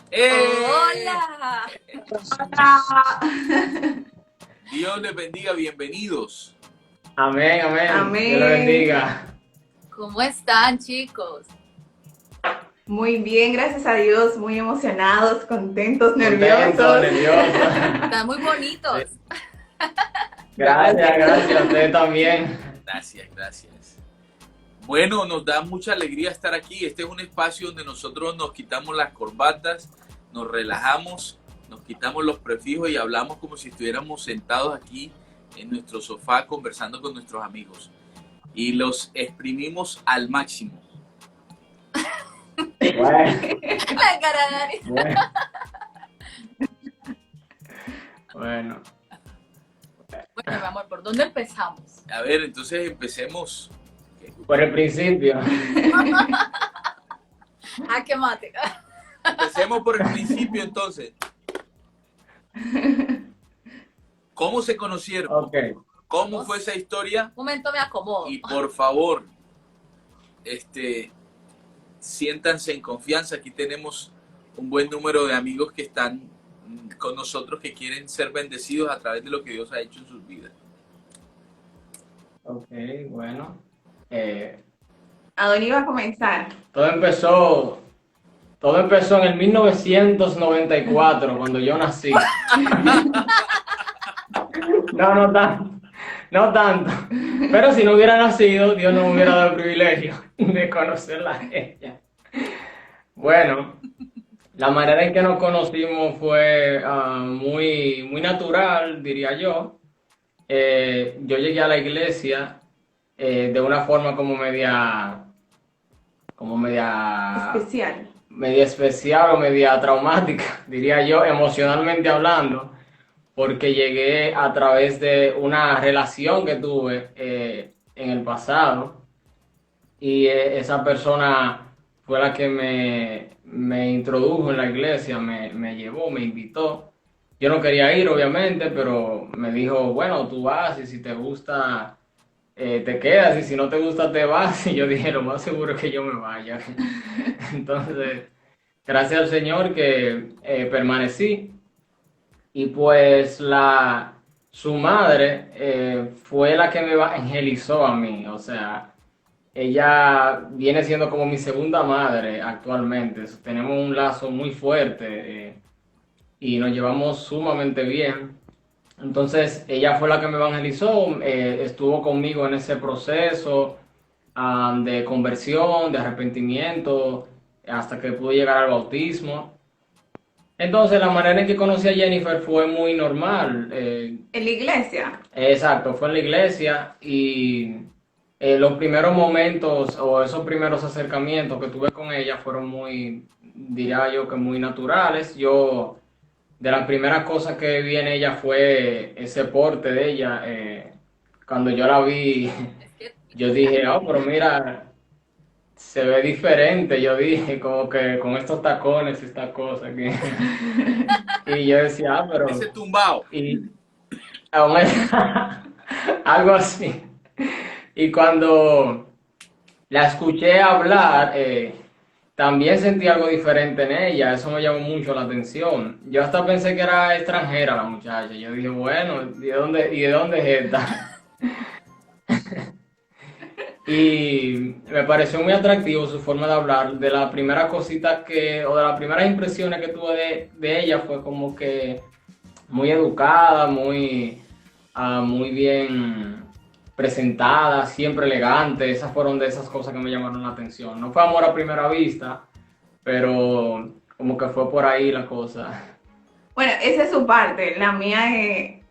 Hola. Hola. Dios les bendiga, bienvenidos. Amén, amén. Dios le Amén. bendiga. ¿Cómo están, chicos? Muy bien, gracias a Dios, muy emocionados, contentos, Contento, nerviosos. nervioso. Están muy bonitos. Sí. Gracias, gracias. A usted también. Gracias, gracias. Bueno, nos da mucha alegría estar aquí. Este es un espacio donde nosotros nos quitamos las corbatas, nos relajamos, nos quitamos los prefijos y hablamos como si estuviéramos sentados aquí en nuestro sofá conversando con nuestros amigos. Y los exprimimos al máximo. Bueno, La cara de Dani. bueno. Bueno. Bueno, mi amor, ¿por dónde empezamos? A ver, entonces empecemos. Por el principio. Ah, qué mate. Empecemos por el principio entonces. ¿Cómo se conocieron? Ok. ¿Cómo fue esa historia? Un momento me acomodo. Y por favor, siéntanse en confianza. Aquí tenemos un buen número de amigos que están con nosotros, que quieren ser bendecidos a través de lo que Dios ha hecho en sus vidas. Ok, bueno. ¿A dónde iba a comenzar? Todo empezó en el 1994, cuando yo nací. No tanto. No tanto. Pero si no hubiera nacido, Dios no me hubiera dado el privilegio de conocerla a ella. Bueno, la manera en que nos conocimos fue muy natural, diría yo. Yo llegué a la iglesia de una forma Especial. media especial o media traumática, diría yo, emocionalmente hablando, porque llegué a través de una relación que tuve en el pasado, y esa persona fue la que me introdujo en la iglesia, me llevó, me invitó. Yo no quería ir, obviamente, pero me dijo, bueno, tú vas y si te gusta, te quedas, y si no te gusta, te vas. Y yo dije, lo más seguro es que yo me vaya. Entonces, gracias al Señor que permanecí. Y pues su madre fue la que me evangelizó a mí. O sea, ella viene siendo como mi segunda madre actualmente. Tenemos un lazo muy fuerte y nos llevamos sumamente bien. Entonces, ella fue la que me evangelizó, estuvo conmigo en ese proceso de conversión, de arrepentimiento, hasta que pude llegar al bautismo. Entonces, la manera en que conocí a Jennifer fue muy normal. ¿En la iglesia? Exacto, fue en la iglesia, y los primeros momentos o esos primeros acercamientos que tuve con ella fueron diría yo que muy naturales. De las primeras cosas que vi en ella fue ese porte de ella. Cuando yo la vi, Es que yo dije, oh, pero mira, se ve diferente. Yo dije, como que con estos tacones y estas cosas. Y yo decía, pero... Ese tumbao. Y aún algo así. Y cuando la escuché hablar, también sentí algo diferente en ella. Eso me llamó mucho la atención. Yo hasta pensé que era extranjera la muchacha. Yo dije, bueno, de dónde es esta? Y me pareció muy atractivo su forma de hablar. De las primeras cositas o de las primeras impresiones que tuve de ella, fue como que muy educada, muy bien presentada, siempre elegante. Esas fueron de esas cosas que me llamaron la atención. No fue amor a primera vista, pero como que fue por ahí la cosa. Bueno, esa es su parte. La mía es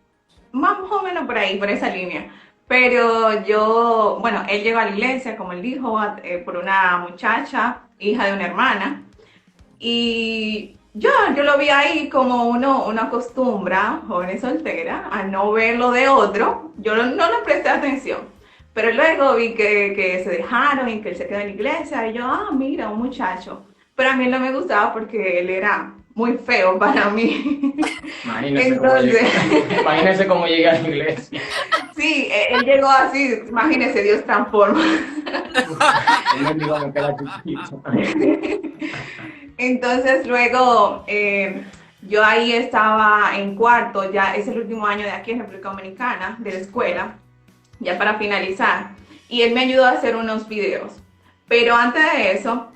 más o menos por ahí, por esa línea. Pero yo, bueno, él llegó a la iglesia, como él dijo, por una muchacha, hija de una hermana. Y yo lo vi ahí como uno acostumbra, jóvenes solteras, a no ver lo de otro. Yo no le presté atención. Pero luego vi que se dejaron y que él se quedó en la iglesia. Y yo, mira, un muchacho. Pero a mí no me gustaba porque él era muy feo para mí. Entonces, Imagínese cómo llegué a la iglesia. sí, él llegó así, imagínese, Dios transforma. Él me dijo que era chiquito. Entonces luego yo ahí estaba en cuarto, ya es el último año de aquí en República Dominicana, de la escuela, ya para finalizar. Y él me ayudó a hacer unos videos. Pero antes de eso,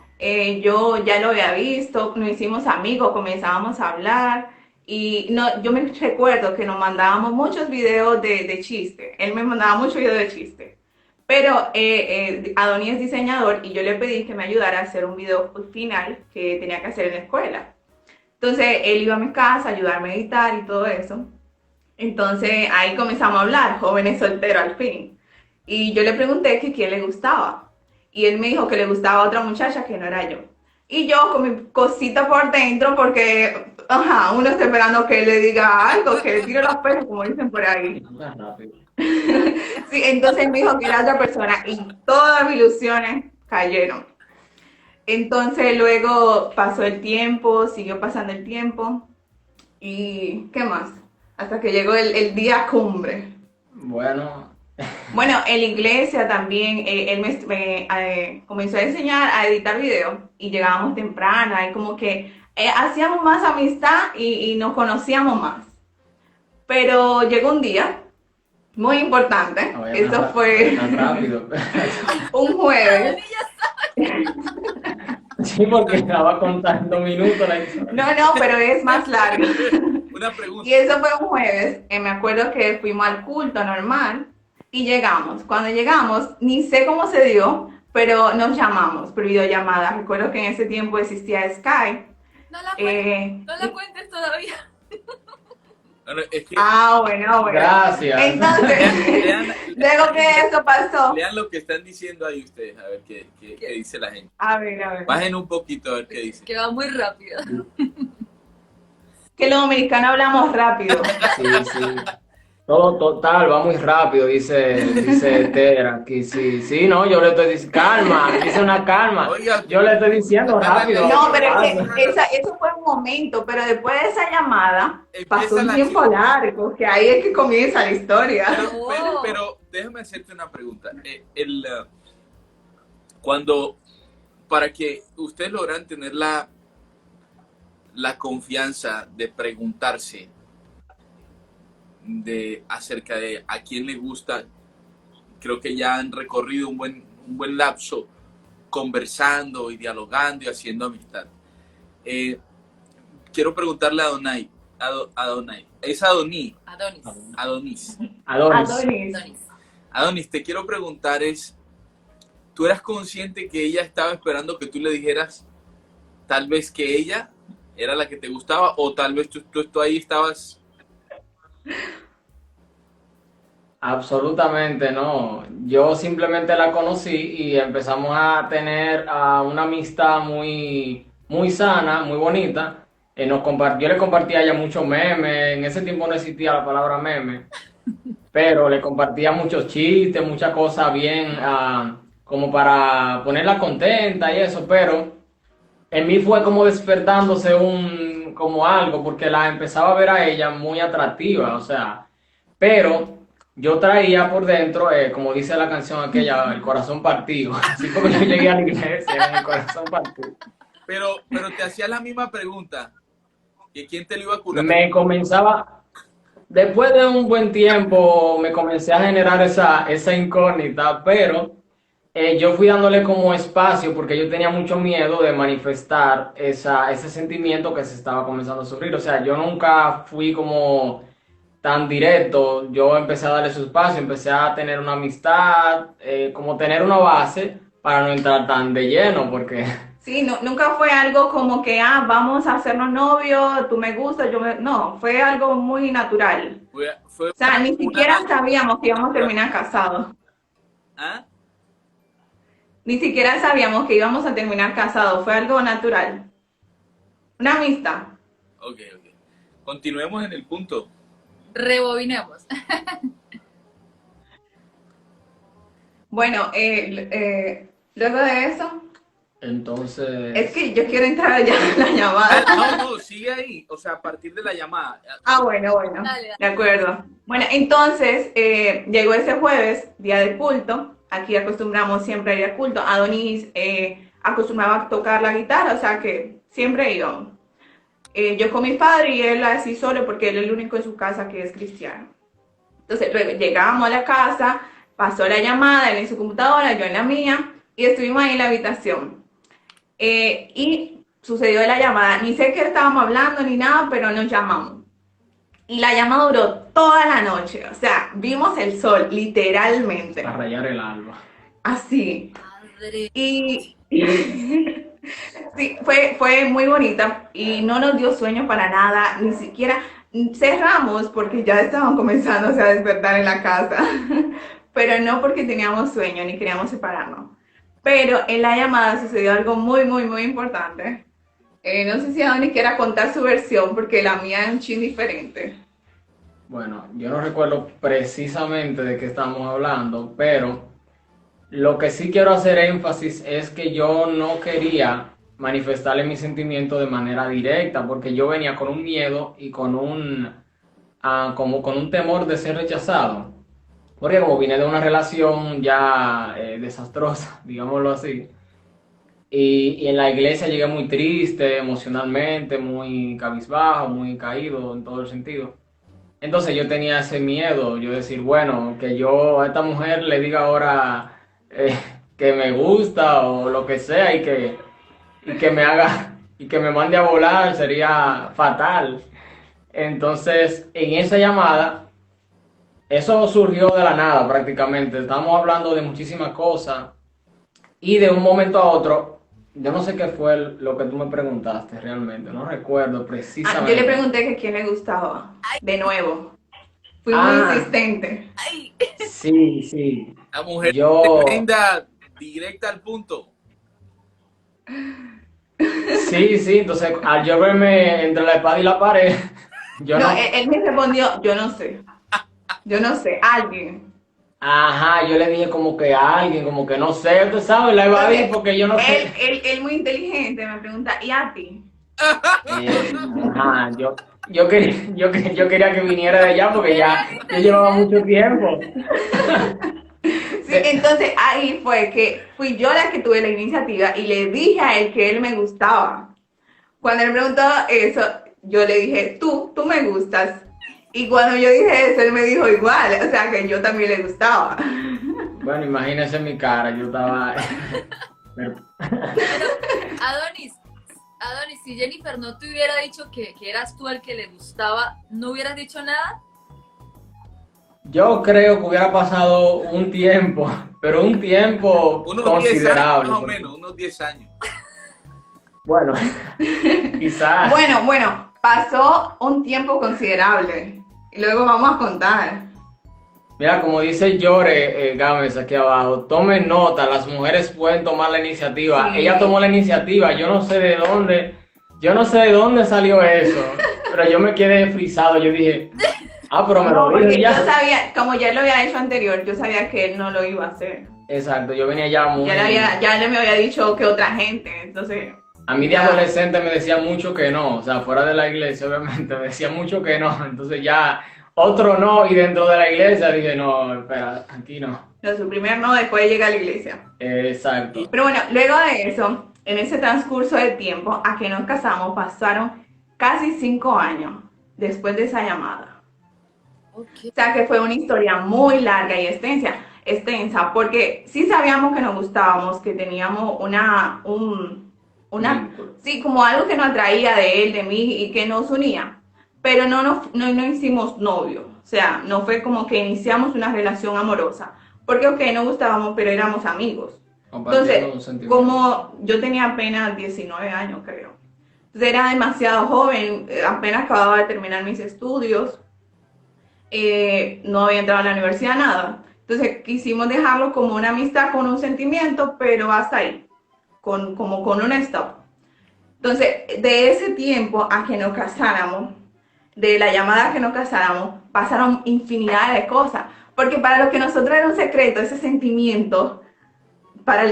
yo ya lo había visto, nos hicimos amigos, comenzábamos a hablar. Y no, yo me recuerdo que nos mandábamos muchos videos de chiste. Él me mandaba muchos videos de chiste. Pero Adonis es diseñador y yo le pedí que me ayudara a hacer un video final que tenía que hacer en la escuela. Entonces él iba a mi casa a ayudarme a editar y todo eso. Entonces ahí comenzamos a hablar, jóvenes solteros al fin. Y yo le pregunté que quién le gustaba. Y él me dijo que le gustaba a otra muchacha que no era yo. Y yo con mi cosita por dentro porque, ajá, uno está esperando que él le diga algo, que le tire los pelos, como dicen por ahí. Sí, entonces me dijo que era otra persona y todas mis ilusiones cayeron. Entonces luego pasó el tiempo, siguió pasando el tiempo y ¿qué más? Hasta que llegó el día cumbre. Bueno, Bueno, en la iglesia también él me comenzó a enseñar a editar videos y llegábamos temprano y como que hacíamos más amistad y nos conocíamos más. Pero llegó un día muy importante, no, eso fue tan rápido. un jueves. Sí, porque estaba contando minutos la historia. No, pero es más largo. Una pregunta. Y eso fue un jueves, me acuerdo que fuimos al culto normal y llegamos. Cuando llegamos, ni sé cómo se dio, pero nos llamamos por videollamada. Recuerdo que en ese tiempo existía Skype. No la cuentes todavía. Bueno, es que Bueno. Gracias. Entonces, lean, luego que eso pasó, lean lo que están diciendo ahí ustedes, a ver qué dice la gente. a ver, Bajen un poquito a ver qué dice. Que va muy rápido. que los dominicanos hablamos rápido. Sí, sí. Todo total, va muy rápido, dice Tera. Aquí sí, no, yo le estoy diciendo, calma, dice una calma. Oiga, Yo le estoy diciendo rápido. No, pero es que eso fue un momento, pero después de esa llamada pasó un tiempo largo, que ahí es que comienza la historia. Pero déjame hacerte una pregunta. Cuando, para que ustedes logran tener la confianza de preguntarse acerca de a quién le gusta, creo que ya han recorrido un buen lapso conversando y dialogando y haciendo amistad. Quiero preguntarle a Adonai. ¿Es Adonis? Adonis. Adonis, te quiero preguntar ¿tú eras consciente que ella estaba esperando que tú le dijeras tal vez que ella era la que te gustaba o tal vez tú ahí estabas? Absolutamente no. Yo simplemente la conocí y empezamos a tener una amistad muy, muy sana, muy bonita. Yo le compartía a ella muchos memes. En ese tiempo no existía la palabra meme, pero le compartía muchos chistes, muchas cosas bien, como para ponerla contenta y eso. Pero en mí fue como despertándose como algo, porque la empezaba a ver a ella muy atractiva, o sea, pero yo traía por dentro, como dice la canción aquella, el corazón partido. Así como yo llegué a la iglesia, el corazón partido. Pero te hacía la misma pregunta. ¿Y quién te lo iba a curar? Después de un buen tiempo, me comencé a generar esa incógnita, pero yo fui dándole como espacio porque yo tenía mucho miedo de manifestar ese sentimiento que se estaba comenzando a sufrir. O sea, yo nunca fui como tan directo. Yo empecé a darle su espacio, empecé a tener una amistad, como tener una base para no entrar tan de lleno, porque... Sí, nunca fue algo como que, vamos a hacernos novios, tú me gustas, No, fue algo muy natural. O sea, ni siquiera sabíamos que íbamos a terminar casados. ¿Ah? Ni siquiera sabíamos que íbamos a terminar casados, fue algo natural. Una amistad. Ok. Continuemos en el punto. Rebobinemos. Bueno, luego de eso, Entonces... es que yo quiero entrar ya en la llamada. No, sigue ahí. O sea, a partir de la llamada. Bueno, Dale. de acuerdo. Bueno, entonces, llegó ese jueves, día de culto. Aquí acostumbramos siempre a ir al culto. Adonis acostumbraba a tocar la guitarra, o sea que siempre íbamos. Yo con mi padre y él así solo porque él es el único en su casa que es cristiano. Entonces luego llegábamos a la casa, pasó la llamada, él en su computadora, yo en la mía, y estuvimos ahí en la habitación. Y sucedió la llamada, ni sé qué estábamos hablando ni nada, pero nos llamamos. Y la llamada duró toda la noche, o sea, vimos el sol, literalmente. A rayar el alba. Así. Madre. Y sí, fue muy bonita y no nos dio sueño para nada, ni siquiera cerramos porque ya estaban comenzando a despertar en la casa, pero no porque teníamos sueño ni queríamos separarnos. Pero en la llamada sucedió algo muy, muy, muy importante. No sé si Adonis quiera contar su versión porque la mía es un chin diferente. Bueno, yo no recuerdo precisamente de qué estamos hablando, pero lo que sí quiero hacer énfasis es que yo no quería manifestarle mis sentimientos de manera directa, porque yo venía con un miedo y con como con un temor de ser rechazado. Porque como vine de una relación ya desastrosa, digámoslo así, y en la iglesia llegué muy triste, emocionalmente, muy cabizbajo, muy caído en todo el sentido. Entonces yo tenía ese miedo, yo decir, bueno, que yo a esta mujer le diga ahora que me gusta o lo que sea y que me haga y que me mande a volar sería fatal. Entonces, en esa llamada, eso surgió de la nada prácticamente. Estábamos hablando de muchísimas cosas y de un momento a otro, yo no sé qué fue lo que tú me preguntaste realmente, no recuerdo precisamente. Yo le pregunté que quién le gustaba, de nuevo. Fui muy insistente. Ay, Sí, sí. La mujer Yo, tremenda, directa al punto. sí, entonces al yo verme entre la espada y la pared, yo No, no, él me respondió, yo no sé, alguien. ajá, yo le dije como que a alguien, como que no sé, usted sabe, la evadí porque yo no sé. Él muy inteligente me pregunta, ¿y a ti? Ajá, yo quería que viniera de allá porque ya yo llevaba mucho tiempo. Sí, entonces ahí fue que fui yo la que tuve la iniciativa y le dije a él que él me gustaba. Cuando él preguntó eso, yo le dije, tú me gustas. Y cuando yo dije eso, él me dijo igual, o sea que yo también le gustaba. Bueno, imagínense mi cara, yo estaba... Adonis, si Jennifer no te hubiera dicho que eras tú el que le gustaba, ¿no hubieras dicho nada? Yo creo que hubiera pasado un tiempo, pero un tiempo Unos 10 años considerable. más o menos, unos 10 años. Bueno, quizás. Bueno, pasó un tiempo considerable. Y luego vamos a contar. Mira, como dice Yore Gámez aquí abajo, tomen nota, las mujeres pueden tomar la iniciativa. Sí. Ella tomó la iniciativa, yo no sé de dónde salió eso, pero yo me quedé frisado, yo dije, pero me lo Porque dije yo ya. sabía, como ya lo había hecho anterior, yo sabía que él no lo iba a hacer. Exacto, yo venía ya muy... Ya le me había dicho que otra gente, entonces... A mí de Ya. adolescente me decía mucho que no, o sea, fuera de la iglesia obviamente me decía mucho que no, entonces ya otro no y dentro de la iglesia dije, no, espera, aquí no. No, su primer no, después llega a la iglesia. Exacto. Pero bueno, luego de eso, en ese transcurso de tiempo a que nos casamos, pasaron casi 5 años después de esa llamada. Okay. O sea que fue una historia muy larga y extensa, porque sí sabíamos que nos gustábamos, que teníamos sí, como algo que nos atraía de él, de mí y que nos unía, pero no hicimos novio, o sea, no fue como que iniciamos una relación amorosa, porque ok, nos gustábamos, pero éramos amigos. Compartiendo un Entonces, sentimiento. como yo tenía apenas 19 años, creo, entonces era demasiado joven, apenas acababa de terminar mis estudios, no había entrado a la universidad, nada. Entonces quisimos dejarlo como una amistad con un sentimiento, pero hasta ahí, como con un stop. Entonces, de ese tiempo a que nos casáramos, de la llamada a que nos casáramos, pasaron infinidad de cosas. Porque para los que nosotros era un secreto, ese sentimiento,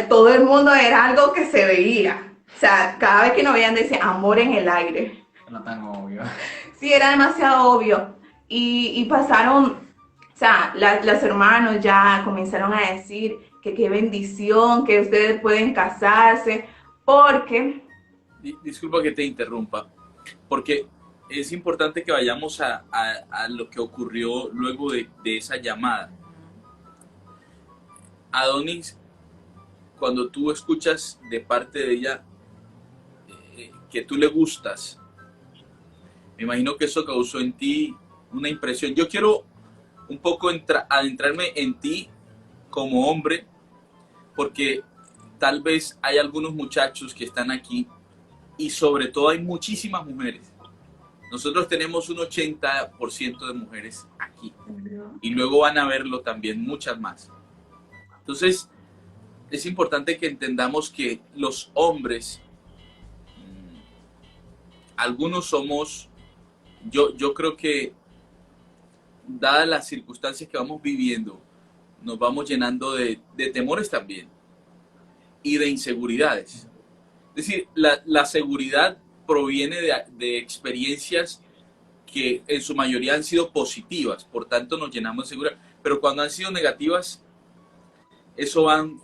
todo el mundo era algo que se veía. O sea, cada vez que nos veían decían amor en el aire. No tan obvio. Sí, era demasiado obvio. Y pasaron, o sea, los hermanos ya comenzaron a decir que qué bendición, que ustedes pueden casarse, porque Disculpa que te interrumpa, porque es importante que vayamos a lo que ocurrió luego de esa llamada. Adonis, cuando tú escuchas de parte de ella que tú le gustas, me imagino que eso causó en ti una impresión. Yo quiero un poco adentrarme en ti como hombre, porque tal vez hay algunos muchachos que están aquí y sobre todo hay muchísimas mujeres. Nosotros tenemos un 80% de mujeres aquí y luego van a verlo también muchas más. Entonces, es importante que entendamos que los hombres, algunos somos, yo creo que dadas las circunstancias que vamos viviendo, nos vamos llenando de temores también y de inseguridades. Es decir, la seguridad proviene de experiencias que en su mayoría han sido positivas, por tanto nos llenamos de seguridad, pero cuando han sido negativas, eso van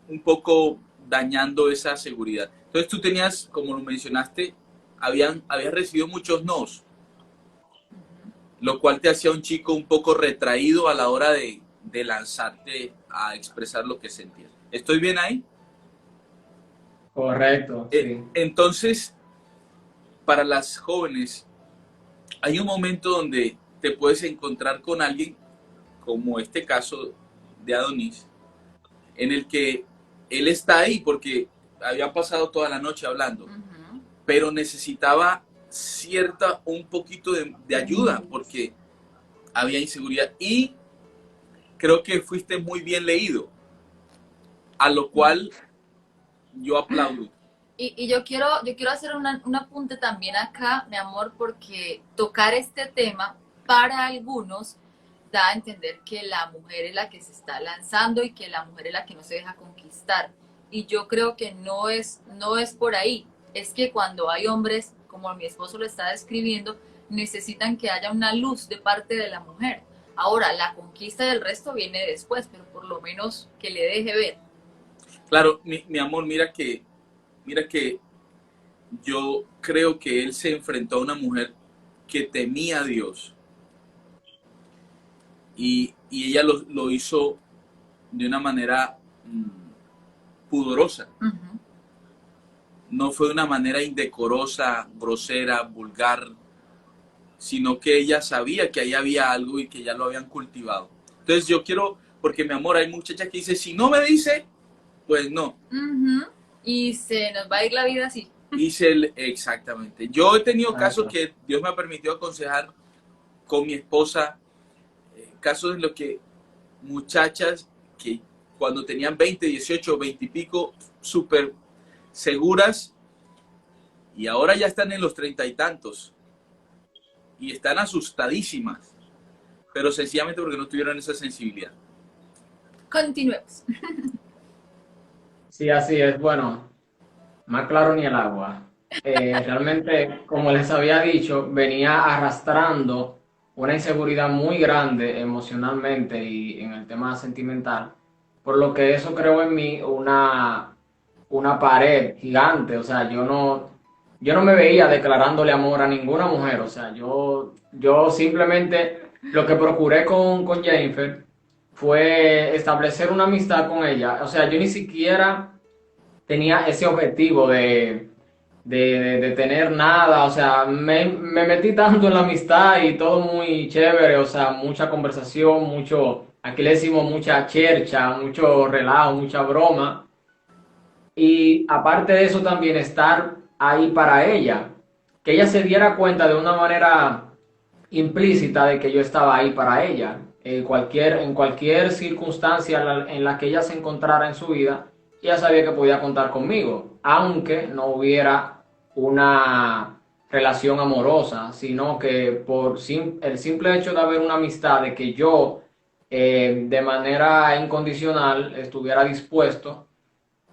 un poco dañando esa seguridad. Entonces tú tenías, como lo mencionaste, habías recibido muchos nos, lo cual te hacía un chico un poco retraído a la hora de lanzarte a expresar lo que sentías. ¿Estoy bien ahí? Correcto, sí. Entonces, para las jóvenes, hay un momento donde te puedes encontrar con alguien, como este caso de Adonis, en el que él está ahí porque había pasado toda la noche hablando, pero necesitaba un poquito de ayuda porque había inseguridad y creo que fuiste muy bien leído, a lo cual yo aplaudo. Y yo quiero hacer un apunte también acá, mi amor, porque tocar este tema para algunos da a entender que la mujer es la que se está lanzando y que la mujer es la que no se deja conquistar. Y yo creo que no es por ahí. Es que cuando hay hombres, como mi esposo lo está describiendo, necesitan que haya una luz de parte de la mujer. Ahora, la conquista del resto viene después, pero por lo menos que le deje ver. Claro, mi amor, mira que yo creo que él se enfrentó a una mujer que temía a Dios y ella lo hizo de una manera pudorosa. No fue de una manera indecorosa, grosera, vulgar, sino que ella sabía que ahí había algo y que ya lo habían cultivado. Entonces yo quiero, porque mi amor, hay muchachas que dicen, si no me dice, pues no. Y se nos va a ir la vida así. Exactamente. Yo he tenido casos que Dios me ha permitido aconsejar con mi esposa, casos en los que muchachas que cuando tenían 20, 18, 20 y pico, súper seguras, y ahora ya están en los 30 y tantos, y están asustadísimas, pero sencillamente porque no tuvieron esa sensibilidad. Continuemos. Sí, así es. Bueno, más claro ni el agua. Realmente, como les había dicho, venía arrastrando una inseguridad muy grande emocionalmente y en el tema sentimental, por lo que eso creó en mí una pared gigante. O sea, yo no me veía declarándole amor a ninguna mujer. O sea, yo simplemente lo que procuré con Jennifer fue establecer una amistad con ella. O sea, yo ni siquiera tenía ese objetivo de tener nada. O sea, me metí tanto en la amistad y todo muy chévere. O sea, mucha conversación, aquí le decimos mucha chercha, mucho relajo, mucha broma. Y aparte de eso también estar ahí para ella, que ella se diera cuenta de una manera implícita de que yo estaba ahí para ella. En cualquier circunstancia en la que ella se encontrara en su vida, ella sabía que podía contar conmigo, aunque no hubiera una relación amorosa, sino que por el simple hecho de haber una amistad, de que yo de manera incondicional estuviera dispuesto,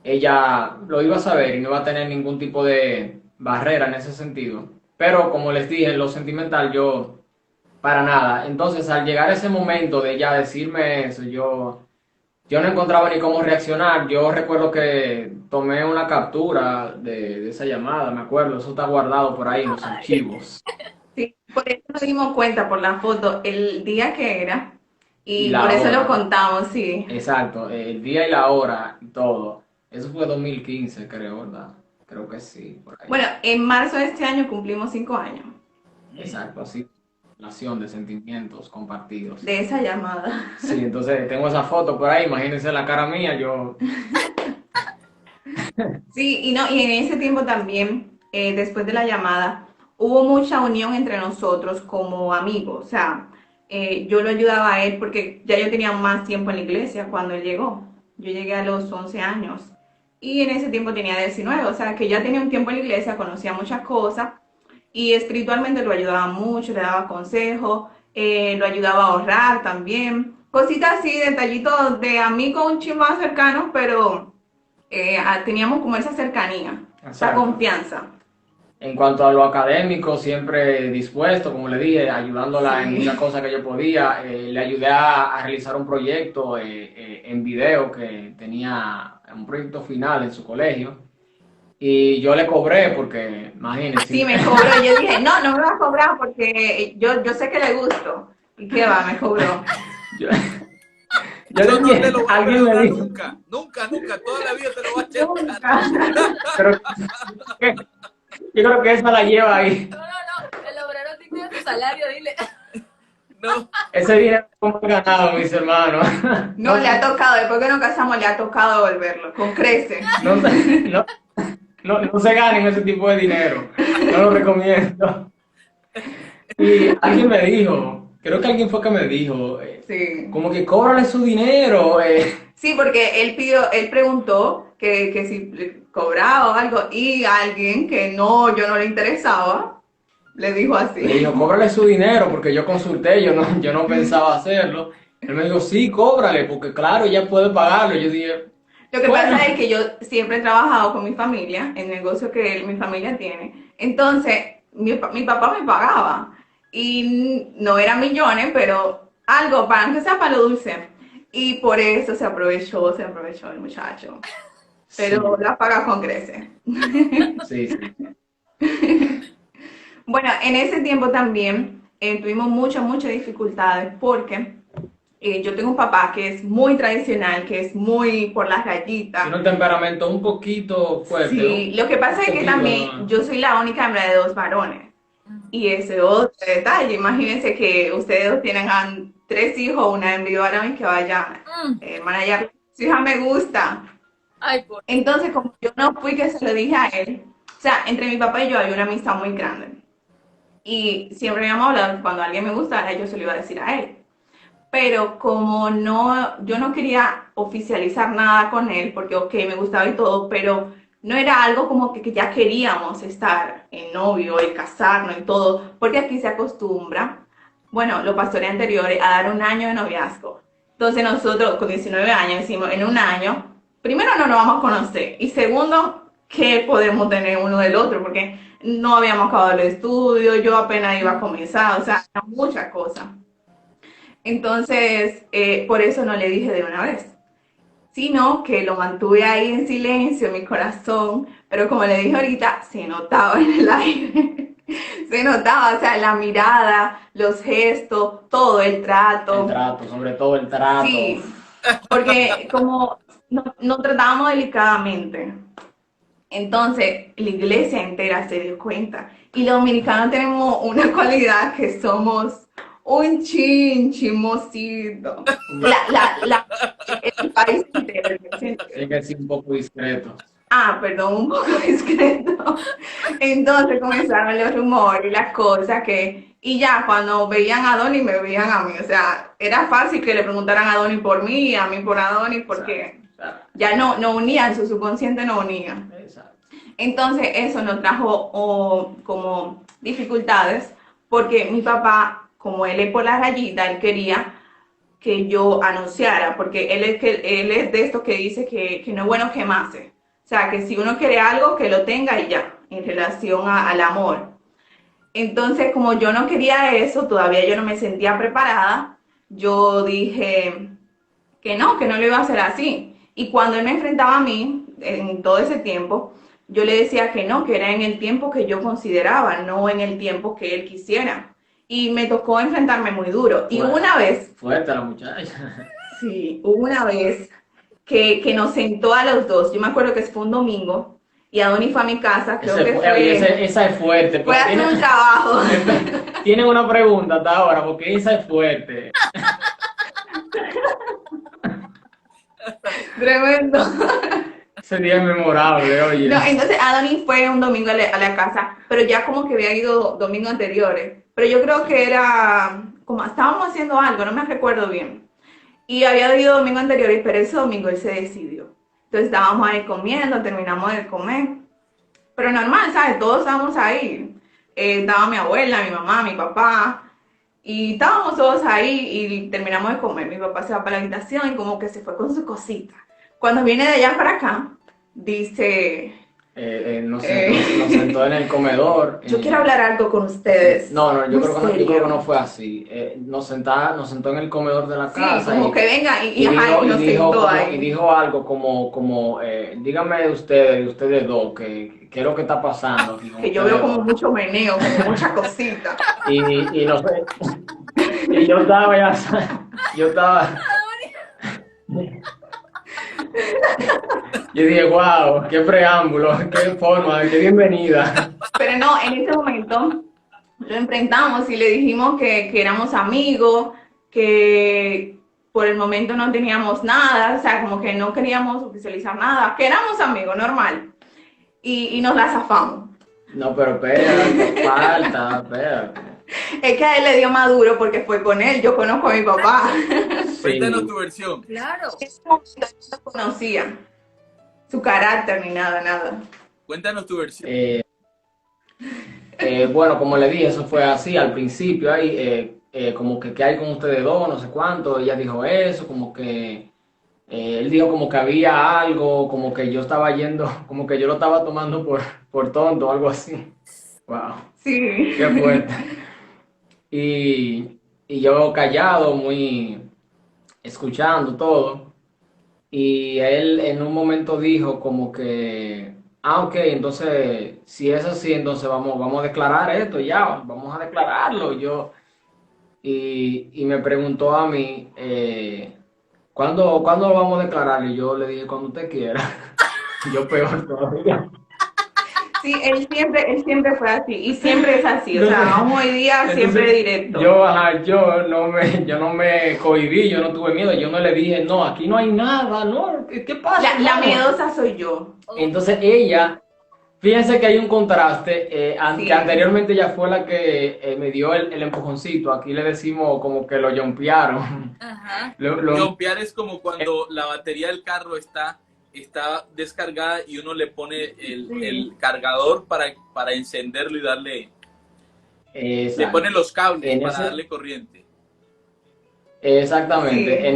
ella lo iba a saber y no iba a tener ningún tipo de barrera en ese sentido. Pero como les dije, en lo sentimental yo para nada. Entonces, al llegar ese momento de ella decirme eso, yo yo no encontraba ni cómo reaccionar. Yo recuerdo que tomé una captura de esa llamada, me acuerdo, eso está guardado por ahí en los archivos. Sí, por eso nos dimos cuenta por la foto el día que era Y y por la eso lo hora. contamos, sí. Exacto, el día y la hora y todo. Eso fue 2015, creo, ¿verdad? Creo que sí, por ahí. Bueno, en marzo de este año cumplimos 5 años Exacto, así. Relación de sentimientos compartidos. de esa llamada. Sí, entonces tengo esa foto por ahí, imagínense la cara mía, yo... Sí, y no, y en ese tiempo también, después de la llamada, hubo mucha unión entre nosotros como amigos. O sea, yo lo ayudaba a él porque ya yo tenía más tiempo en la iglesia cuando él llegó. Yo llegué a los 11 años y en ese tiempo tenía 19, o sea, que ya tenía un tiempo en la iglesia, conocía muchas cosas y espiritualmente lo ayudaba mucho, le daba consejos, lo ayudaba a ahorrar también. Cositas así, detallitos de amigos un chin más cercanos, pero teníamos como esa cercanía, esa Exacto. confianza. En cuanto a lo académico, siempre dispuesto, como le dije, ayudándola en Sí. muchas cosas que yo podía. Le ayudé a realizar un proyecto en video que tenía un proyecto final en su colegio. Y yo le cobré porque, imagínense, Sí, me cobró. Yo dije, no, no me va a cobrar porque yo sé que le gusto. ¿Y qué va? Me cobró. yo, yo Eso le no te dije, lo va a alguien me perdonar dijo, nunca, nunca, nunca, toda la vida te lo va a echar en cara. Nunca. pero yo creo que esa la lleva ahí. No, no, no, el obrero tiene tu salario, dile. No, Ese dinero como he ganado, mis hermanos. No, le ha tocado, después que nos casamos, le ha tocado devolverlo, con crece. No, no, no se ganen ese tipo de dinero. No lo recomiendo. Y alguien me dijo, creo que alguien fue que me dijo, Sí. como que cóbrale su dinero. Sí, porque él preguntó que si le cobraba o algo, y alguien que no, yo no le interesaba, le dijo Le así. dijo, cóbrale su dinero, porque yo consulté, yo no pensaba hacerlo. Él me dijo, sí, cóbrale, porque claro, ella puede pagarlo. Yo dije, Lo que bueno, pasa es que yo siempre he trabajado con mi familia, el negocio que mi familia tiene. Entonces, mi papá me pagaba. Y no eran millones, pero algo, para que sea para lo dulce. Y por eso se aprovechó el muchacho. sí, Pero la paga con crece. sí, sí. Bueno, en ese tiempo también tuvimos muchas dificultades porque yo tengo un papá que es muy tradicional, que es muy por las rayitas. Tiene un temperamento un poquito fuerte, Sí, ¿no? lo que pasa Un es que poquito, también ¿no? yo soy la única hembra de 2 varones. Y ese otro detalle, imagínense que ustedes dos tienen 3 hijos, una hembra y un varón, y que vaya, Mm. hermana, ya, su hija me gusta. Ay, por... Entonces, como yo no fui que se lo dije a él, o sea, entre mi papá y yo hay una amistad muy grande. Y siempre habíamos hablado que cuando alguien me gustara, yo se lo iba a decir a él. Pero como no, yo no quería oficializar nada con él, porque ok, me gustaba y todo, pero no era algo como que ya queríamos estar en novio y casarnos y todo, porque aquí se acostumbra, bueno, los pastores anteriores, a dar un año de noviazgo. Entonces nosotros con 19 años decimos, en un año, primero no nos vamos a conocer y segundo, ¿qué podemos tener uno del otro? Porque no habíamos acabado el estudio, yo apenas iba a comenzar, o sea, muchas cosas. Entonces, por eso no le dije de una vez, sino que lo mantuve ahí en silencio, en mi corazón, pero como le dije ahorita, se notaba en el aire, se notaba, o sea, la mirada, los gestos, todo el El trato. trato, sobre todo el trato. Sí, porque como nos tratábamos delicadamente, entonces la iglesia entera se dio cuenta. Y los dominicanos tenemos una cualidad que somos un chismosito. El país entero. El país entero. Tiene que ser un poco discreto. Ah, perdón, un poco discreto. Entonces comenzaron los rumores y las cosas que... Y ya cuando veían a Donny me veían a mí. O sea, era fácil que le preguntaran a Donny por mí y a mí por Donny porque Exacto, ya no unían, su subconsciente no unía. exacto. Entonces eso nos trajo como dificultades porque mi papá, como él es por la rayita, él quería que yo anunciara, porque él es de estos que dice que no es bueno quemarse. O sea, que si uno quiere algo, que lo tenga y ya, en relación al amor. Entonces, como yo no quería eso, todavía yo no me sentía preparada, yo dije, que no lo iba a hacer así. Y cuando él me enfrentaba a mí, en todo ese tiempo, yo le decía que no, que era en el tiempo que yo consideraba, no en el tiempo que él quisiera. Y me tocó enfrentarme muy duro. Y hubo una vez, Fuerte la muchacha. sí, hubo una vez que nos sentó a los dos. Yo me acuerdo que fue un domingo y Adonis fue a mi casa, creo que Esa es fuerte. fue a hacer un trabajo. Tienen una pregunta hasta ahora, porque esa es fuerte. Tremendo. Ese día es memorable, oye. No, entonces Adonis fue un domingo a la casa, pero ya como que había ido domingos anteriores. Pero yo creo que era como estábamos haciendo algo, no me recuerdo bien. Y había ido domingo anteriores, pero ese domingo él se decidió. Entonces estábamos ahí comiendo, terminamos de comer. Pero normal, ¿sabes? Todos estábamos ahí. Estaba mi abuela, mi mamá, mi papá. Y estábamos todos ahí y terminamos de comer. Mi papá se va para la habitación y como que se fue con su cosita. Cuando viene de allá para acá, dice... Nos sentó en el comedor. Yo quiero hablar algo con ustedes. No, yo Muy creo que serio. no fue así. Nos sentó en el comedor de la Sí, casa. como que venga y nos dijo, sentó ahí. y dijo algo como díganme ustedes dos, ¿qué es lo que está pasando aquí con Que yo ustedes veo como dos? mucho meneo, como mucha cosita. Y no sé. Y yo estaba ya, yo estaba. Yo dije, wow, qué preámbulo, qué forma, qué bienvenida. Pero no, en ese momento lo enfrentamos y le dijimos que éramos amigos, que por el momento no teníamos nada, o sea, como que no queríamos oficializar nada, que éramos amigos, normal. Y nos la zafamos. No, pero espérate, falta, espérate. Es que a él le dio más duro porque fue con él, yo conozco a mi papá. Sí. Cuéntanos tu versión. Claro. En ese momento yo no conocía su carácter ni nada. Cuéntanos tu versión. Bueno, como le dije, eso fue así al principio, ahí, como que qué hay con ustedes dos, no sé cuánto, ella dijo eso, como que él dijo como que había algo, como que yo estaba yendo, como que yo lo estaba tomando por tonto, algo así. Wow, Sí. qué fuerte. Y yo callado, muy escuchando todo, y él en un momento dijo como que, ok, entonces, si es así, entonces vamos a declarar esto ya, vamos a declararlo. Y me preguntó a mí, ¿cuándo lo vamos a declarar? Y yo le dije, cuando usted quiera. Yo peor todavía. Sí, él siempre fue así y siempre es así, o sea, aún hoy día siempre Entonces, directo. yo no me cohibí, yo no tuve miedo, yo no le dije, no, aquí no hay nada, no, ¿qué pasa? La No. miedosa soy yo. Entonces ella, fíjense que hay un contraste, Sí. que anteriormente ella fue la que me dio el empujoncito, aquí le decimos como que lo jumpearon. Ajá. Jumpear es como cuando la batería del carro está descargada y uno le pone el cargador para encenderlo y darle, le Exacto. pone los cables En para ese- darle corriente. Exactamente, Sí.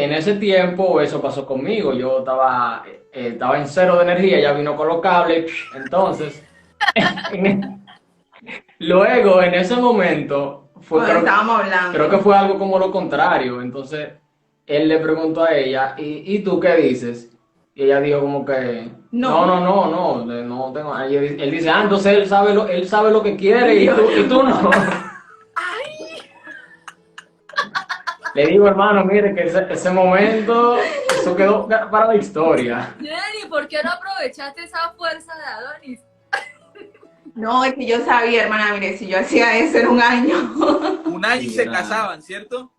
en ese tiempo eso pasó conmigo, yo estaba en cero de energía, ella vino con los cables, entonces, luego en ese momento, Cuando estábamos hablando. creo que fue algo como lo contrario, entonces él le preguntó a ella, ¿y tú qué dices? Y ella dijo como que, No. no tengo, él dice, entonces él sabe lo que quiere y tú no. Le digo, hermano, mire que ese momento, eso quedó para la historia. Jenny, ¿por qué no aprovechaste esa fuerza de Adonis? No, es que yo sabía, hermana, mire, si yo hacía eso en un año. Un año y Sí, se nada. casaban, ¿cierto?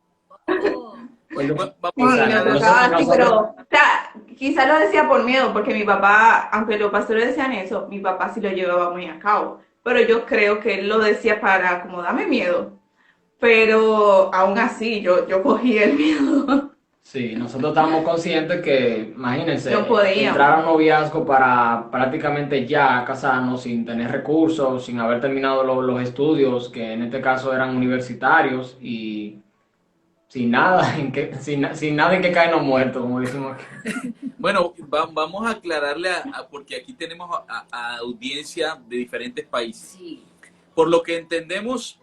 Oh. Bueno, Vamos Sí, a me Exacto. tocaba así, Nosotros- pero, o sea, quizás lo decía por miedo, porque mi papá, aunque los pastores decían eso, mi papá sí lo llevaba muy a cabo. Pero yo creo que él lo decía para como darme miedo. Pero aún así, yo cogí el miedo. Sí, nosotros estábamos conscientes que, imagínense, No podíamos. entrar a un noviazgo para prácticamente ya casarnos sin tener recursos, sin haber terminado los estudios, que en este caso eran universitarios, y sin nada sin nada en que caernos muertos, como decimos aquí. Bueno, vamos a aclararle, porque aquí tenemos a audiencia de diferentes países. Sí. Por lo que entendemos,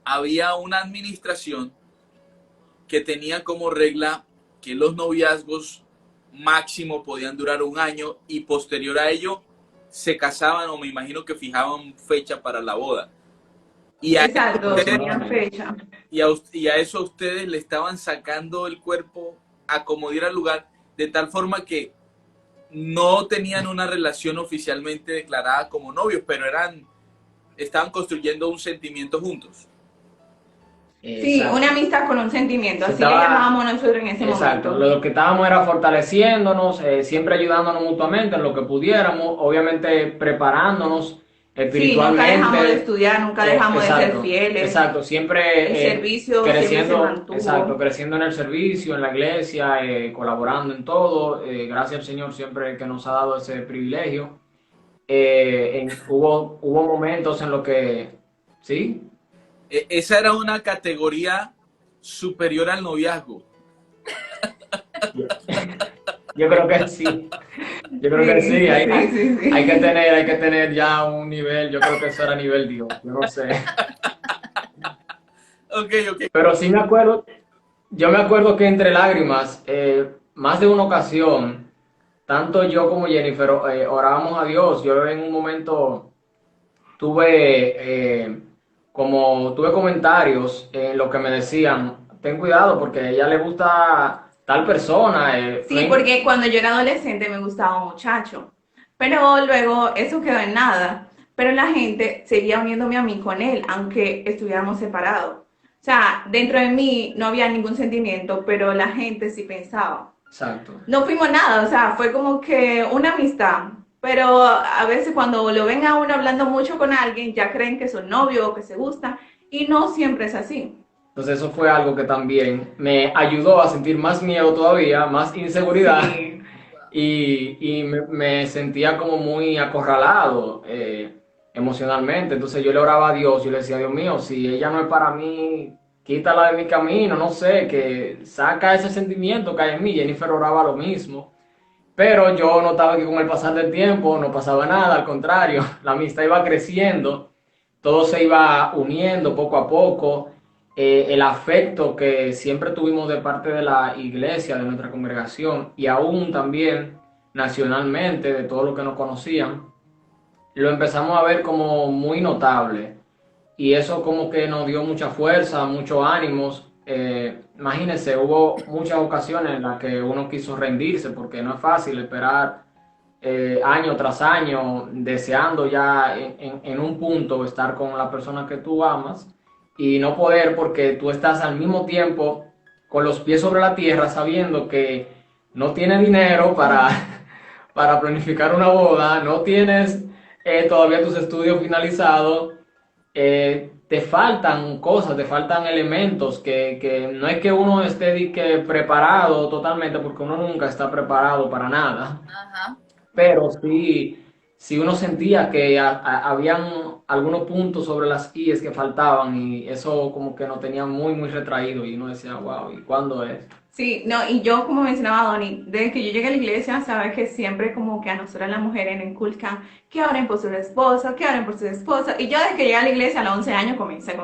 había una administración que tenía como regla que los noviazgos máximo podían durar 1 año y posterior a ello se casaban o me imagino que fijaban fecha para la boda. Y a, Exacto, ustedes- tenían fecha. y a eso a ustedes le estaban sacando el cuerpo a como diera lugar, de tal forma que no tenían una relación oficialmente declarada como novios, pero estaban construyendo un sentimiento juntos. Sí, Exacto. una amistad con un sentimiento, Se así le estaba- llamábamos nosotros en ese Exacto, momento. lo que estábamos era fortaleciéndonos, siempre ayudándonos mutuamente en lo que pudiéramos, obviamente preparándonos Sí, nunca dejamos de espiritualmente. estudiar, nunca dejamos de ser Exacto, fieles. exacto, El siempre servicio siempre se creciendo, mantuvo. exacto, creciendo en el servicio, en la iglesia, colaborando en todo. Gracias al Señor siempre que nos ha dado ese privilegio. Hubo momentos en los que, sí, Esa era una categoría superior al noviazgo. yo creo que sí. Yo creo que sí, sí. hay que tener ya un nivel, yo creo que eso era nivel Dios, yo no sé. Ok. Pero sí me acuerdo, yo me acuerdo que entre lágrimas, más de una ocasión, tanto yo como Jennifer orábamos a Dios. Yo en un momento tuve comentarios en lo que me decían, ten cuidado porque a ella le gusta tal persona. Sí, porque cuando yo era adolescente me gustaba un muchacho, pero luego eso quedó en nada. Pero la gente seguía uniéndome a mí con él, aunque estuviéramos separados. O sea, dentro de mí no había ningún sentimiento, pero la gente sí pensaba. Exacto. No fuimos nada, o sea, fue como que una amistad. Pero a veces cuando lo ven a uno hablando mucho con alguien, ya creen que son novios o que se gustan, y no siempre es así. Entonces eso fue algo que también me ayudó a sentir más miedo todavía, más inseguridad. Sí. Y me sentía como muy acorralado emocionalmente. Entonces yo le oraba a Dios, yo le decía, Dios mío, si ella no es para mí, quítala de mi camino, no sé, que saca ese sentimiento que hay en mí. Jennifer oraba lo mismo. Pero yo notaba que con el pasar del tiempo no pasaba nada, al contrario, la amistad iba creciendo, todo se iba uniendo poco a poco. El afecto que siempre tuvimos de parte de la iglesia, de nuestra congregación y aún también nacionalmente, de todo lo que nos conocían, lo empezamos a ver como muy notable y eso como que nos dio mucha fuerza, muchos ánimos. Imagínense, hubo muchas ocasiones en las que uno quiso rendirse porque no es fácil esperar año tras año deseando ya en un punto estar con la persona que tú amas y no poder porque tú estás al mismo tiempo con los pies sobre la tierra sabiendo que no tienes dinero para planificar una boda, no tienes todavía tus estudios finalizados, te faltan cosas, te faltan elementos que no es que uno esté preparado totalmente porque uno nunca está preparado para nada. Ajá. Pero sí uno sentía que habían algunos puntos sobre las IES que faltaban y eso como que nos tenía muy, muy retraído y uno decía, wow, ¿y cuándo es? Sí, no, y yo como mencionaba Donny, desde que yo llegué a la iglesia, sabes que siempre como que a nosotras las mujeres nos inculcan que oren por su esposa, que oren por su esposa, y yo desde que llegué a la iglesia a los 11 años comencé.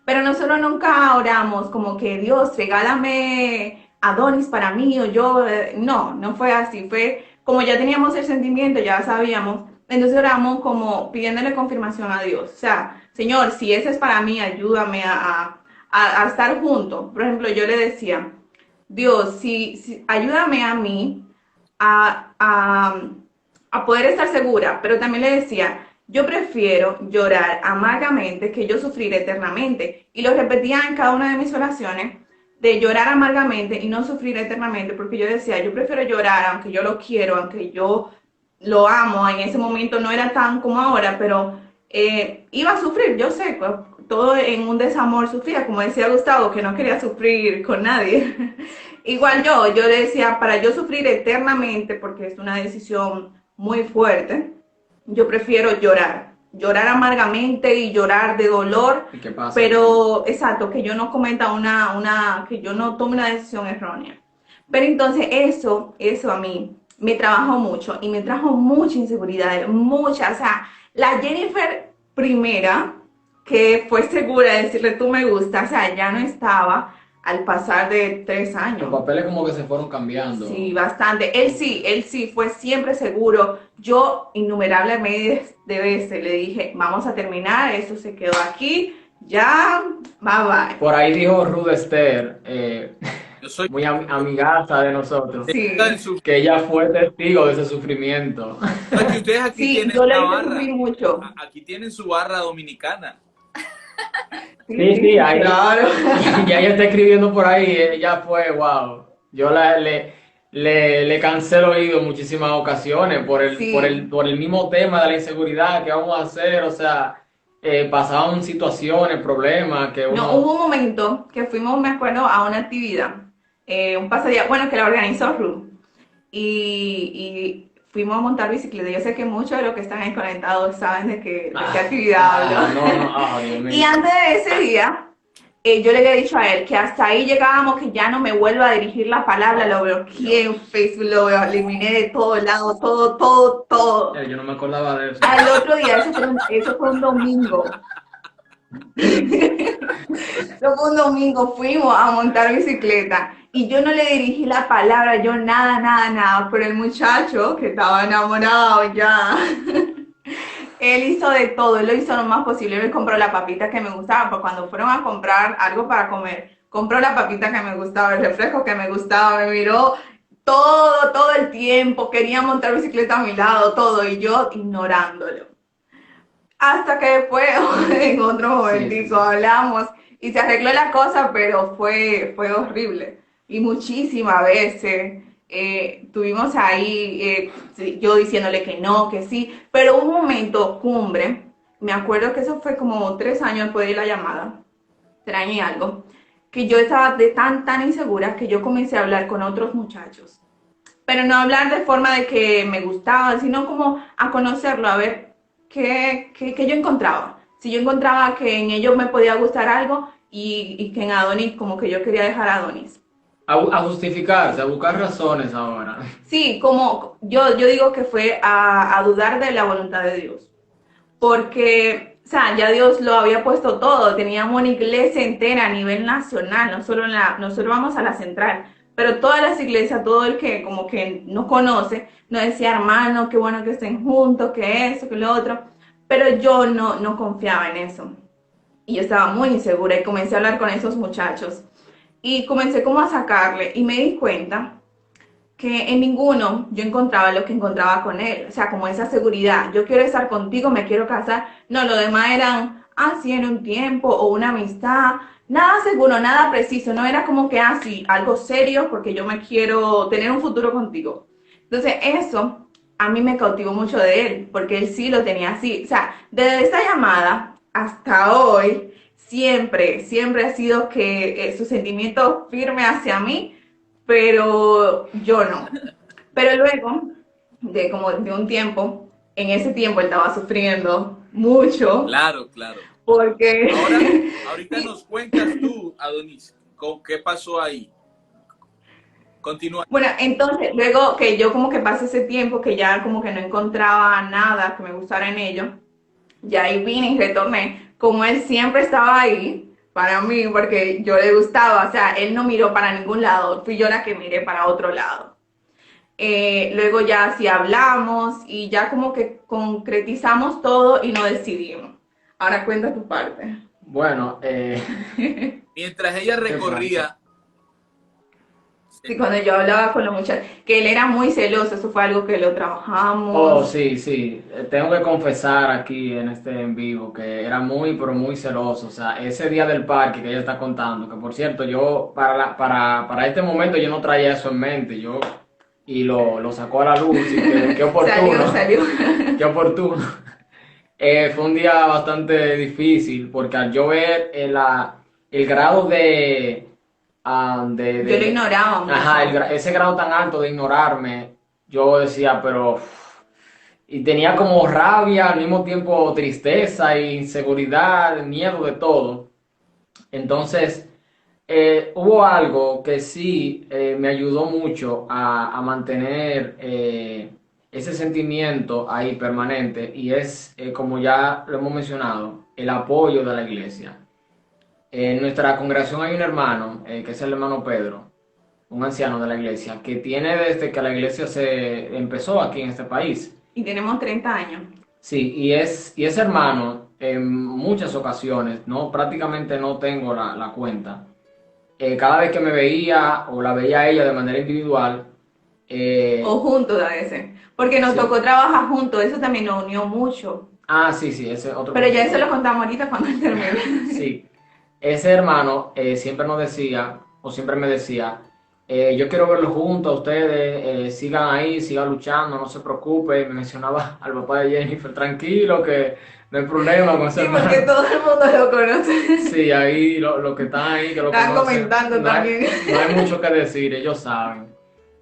Pero nosotros nunca oramos como que Dios, regálame Adonis para mí, o yo, no fue así, fue como ya teníamos el sentimiento, ya sabíamos, entonces oramos como pidiéndole confirmación a Dios, o sea, Señor, si ese es para mí, ayúdame a estar juntos. Por ejemplo, yo le decía, Dios, si ayúdame a mí a poder estar segura, pero también le decía, yo prefiero llorar amargamente que yo sufrir eternamente. Y lo repetía en cada una de mis oraciones, de llorar amargamente y no sufrir eternamente, porque yo decía, yo prefiero llorar aunque yo lo quiero, aunque yo lo amo, en ese momento no era tan como ahora, pero iba a sufrir, yo sé, todo en un desamor sufría, como decía Gustavo, que no quería sufrir con nadie. Igual yo le decía, para yo sufrir eternamente, porque es una decisión muy fuerte, yo prefiero llorar amargamente y llorar de dolor, ¿Y qué pasa? pero exacto, que yo no cometa que yo no tome una decisión errónea. Pero entonces eso a mí me trabajó mucho y me trajo mucha inseguridad, mucha, o sea, la Jennifer primera, que fue segura de decirle tú me gusta, o sea, ya no estaba, al pasar de 3 Los años. papeles como que se fueron cambiando. Sí, bastante. Él sí fue siempre seguro. Yo innumerables de veces le dije, vamos a terminar, eso se quedó aquí, ya, bye bye. Por ahí dijo Ruth Esther, Yo soy muy amigaza de nosotros, en Sí, su... que ella fue testigo de ese sufrimiento. No, es que ustedes aquí sí, tienen yo le una hice barra. sufrir mucho. Aquí tienen su barra dominicana. Sí, sí, ahí, claro. ya ella está escribiendo por ahí, ella fue, wow. Yo le cansé el oído en muchísimas ocasiones Sí. por el mismo tema de la inseguridad, qué vamos a hacer, o sea, pasaban situaciones, problemas que No, uno... hubo un momento que fuimos, me acuerdo, a una actividad, un pasadía, bueno, que la organizó Ruth, y fuimos a montar bicicleta. Yo sé que muchos de los que están ahí conectados saben de qué actividad hablo. no, Dios mío. Y antes de ese día, yo le había dicho a él que hasta ahí llegábamos, que ya no me vuelva a dirigir la palabra, lo bloqueé en Facebook, lo eliminé de todos lados, todo. Yo no me acordaba de eso. Al otro día, eso fue un domingo. Eso fue un domingo, fuimos a montar bicicleta y yo no le dirigí la palabra, yo nada, pero el muchacho que estaba enamorado ya, él hizo de todo, él lo hizo lo más posible, él me compró la papita que me gustaba, porque cuando fueron a comprar algo para comer, compró la papita que me gustaba, el refresco que me gustaba, me miró todo el tiempo, quería montar bicicleta a mi lado, todo, y yo ignorándolo. Hasta que después, en otro momentico, hablamos y se arregló la cosa, pero fue horrible. Y muchísimas veces tuvimos ahí, sí, yo diciéndole que no, que sí, pero un momento cumbre, me acuerdo que eso fue como 3 años después de la llamada, 3 años y algo, que yo estaba tan insegura que yo comencé a hablar con otros muchachos. Pero no hablar de forma de que me gustaba, sino como a conocerlo, a ver qué yo encontraba. Si yo encontraba que en ellos me podía gustar algo y que en Adonis como que yo quería dejar a Adonis. A justificarse, a buscar razones ahora. Sí, como yo digo que fue a dudar de la voluntad de Dios. Porque, o sea, ya Dios lo había puesto todo. Teníamos una iglesia entera a nivel nacional, nosotros vamos a la central. Pero todas las iglesias, todo el que como que nos conoce, nos decía, hermano, qué bueno que estén juntos, que eso, que lo otro. Pero yo no confiaba en eso. Y yo estaba muy insegura y comencé a hablar con esos muchachos. Y comencé como a sacarle y me di cuenta que en ninguno yo encontraba lo que encontraba con él. O sea, como esa seguridad. Yo quiero estar contigo, me quiero casar. No, lo demás eran, sí, en un tiempo o una amistad. Nada seguro, nada preciso. No era como que, sí, algo serio porque yo me quiero tener un futuro contigo. Entonces, eso a mí me cautivó mucho de él porque él sí lo tenía así. O sea, desde esa llamada hasta hoy, siempre ha sido que su sentimiento firme hacia mí, pero yo no. Pero luego, de un tiempo, en ese tiempo él estaba sufriendo mucho, Claro. porque... Ahora, ahorita nos cuentas tú, Adonis, ¿qué pasó ahí? Continúa. Bueno, entonces, luego que yo como que pasé ese tiempo, que ya como que no encontraba nada que me gustara en ello, ya ahí vine y retorné. Como él siempre estaba ahí para mí, porque yo le gustaba, o sea, él no miró para ningún lado, fui yo la que miré para otro lado. Luego ya sí hablamos y ya como que concretizamos todo y nos decidimos. Ahora cuenta tu parte. Bueno, Mientras ella recorría, Sí, cuando yo hablaba con los muchachos, que él era muy celoso, eso fue algo que lo trabajamos. oh, sí. Tengo que confesar aquí en este en vivo que era muy, pero muy celoso. O sea, ese día del parque que ella está contando, que por cierto, yo para este momento yo no traía eso en mente. Y lo sacó a la luz y qué oportuno. Salió. Qué oportuno. Fue un día bastante difícil porque al yo ver el grado Yo lo ignoraba mucho. ajá, ese grado tan alto de ignorarme, yo decía, pero... Y tenía como rabia, al mismo tiempo tristeza, inseguridad, miedo de todo. Entonces, hubo algo que sí me ayudó mucho a mantener ese sentimiento ahí permanente y es, como ya lo hemos mencionado, el apoyo de la iglesia. En nuestra congregación hay un hermano, que es el hermano Pedro, un anciano de la iglesia, que tiene desde que la iglesia se empezó aquí en este país. Y tenemos 30 años. Sí, y ese hermano, en muchas ocasiones, no, prácticamente no tengo la cuenta. Cada vez que me veía o la veía a ella de manera individual, O juntos a veces. Porque nos sí. tocó trabajar juntos, eso también nos unió mucho. Sí, sí, ese otro. Pero ya eso lo contamos ahorita cuando él termine. Sí, ese hermano siempre nos decía, o siempre me decía, yo quiero verlos juntos a ustedes, sigan ahí, sigan luchando, no se preocupen. Me mencionaba al papá de Jennifer, tranquilo, que no hay problema con ese Sí, hermano. porque todo el mundo lo conoce. Sí, ahí lo que están ahí, que lo Están conocen, comentando no hay, también. no hay mucho que decir, ellos saben.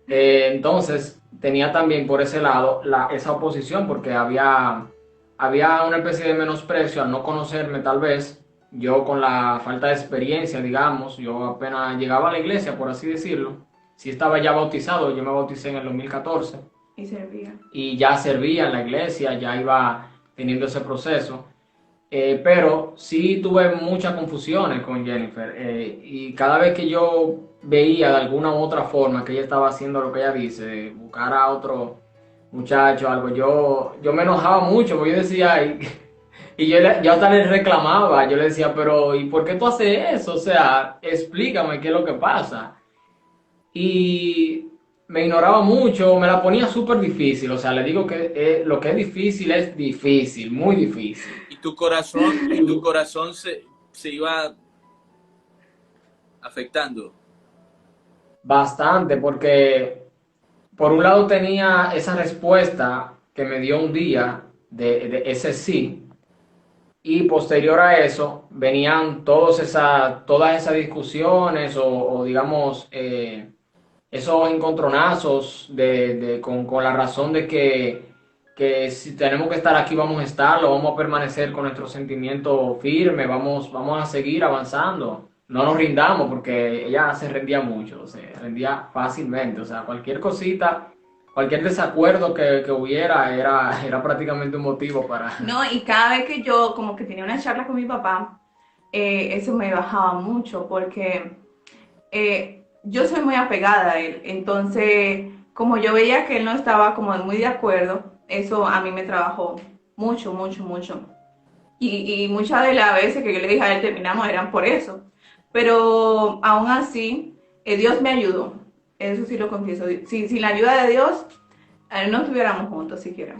Entonces, tenía también por ese lado esa oposición, porque había una especie de menosprecio al no conocerme tal vez. Yo con la falta de experiencia, digamos, yo apenas llegaba a la iglesia, por así decirlo. Sí estaba ya bautizado, yo me bauticé en el 2014 Y servía. y ya servía en la iglesia, ya iba teniendo ese proceso. Pero sí tuve muchas confusiones con Jennifer, y cada vez que yo veía de alguna u otra forma que ella estaba haciendo lo que ella dice, buscar a otro muchacho, algo, yo me enojaba mucho porque yo decía, y yo hasta le reclamaba, yo le decía, pero ¿y por qué tú haces eso? O sea, explícame qué es lo que pasa. Y me ignoraba mucho, me la ponía súper difícil, o sea, le digo que lo que es difícil, muy difícil. Y tu corazón se iba afectando. Bastante, porque por un lado tenía esa respuesta que me dio un día de ese sí, y posterior a eso venían todas esas discusiones o digamos, esos encontronazos con la razón de que si tenemos que estar aquí vamos a estarlo, vamos a permanecer con nuestro sentimiento firme, vamos a seguir avanzando, no nos rindamos, porque ella se rendía mucho, se rendía fácilmente, o sea, cualquier cosita, cualquier desacuerdo que hubiera era prácticamente un motivo para... No, y cada vez que yo como que tenía una charla con mi papá, eso me bajaba mucho porque yo soy muy apegada a él. Entonces, como yo veía que él no estaba como muy de acuerdo, eso a mí me trabajó mucho, mucho, mucho. Y muchas de las veces que yo le dije a él terminamos eran por eso. Pero aún así, Dios me ayudó. Eso sí lo confieso. Sin la ayuda de Dios, no estuviéramos juntos siquiera.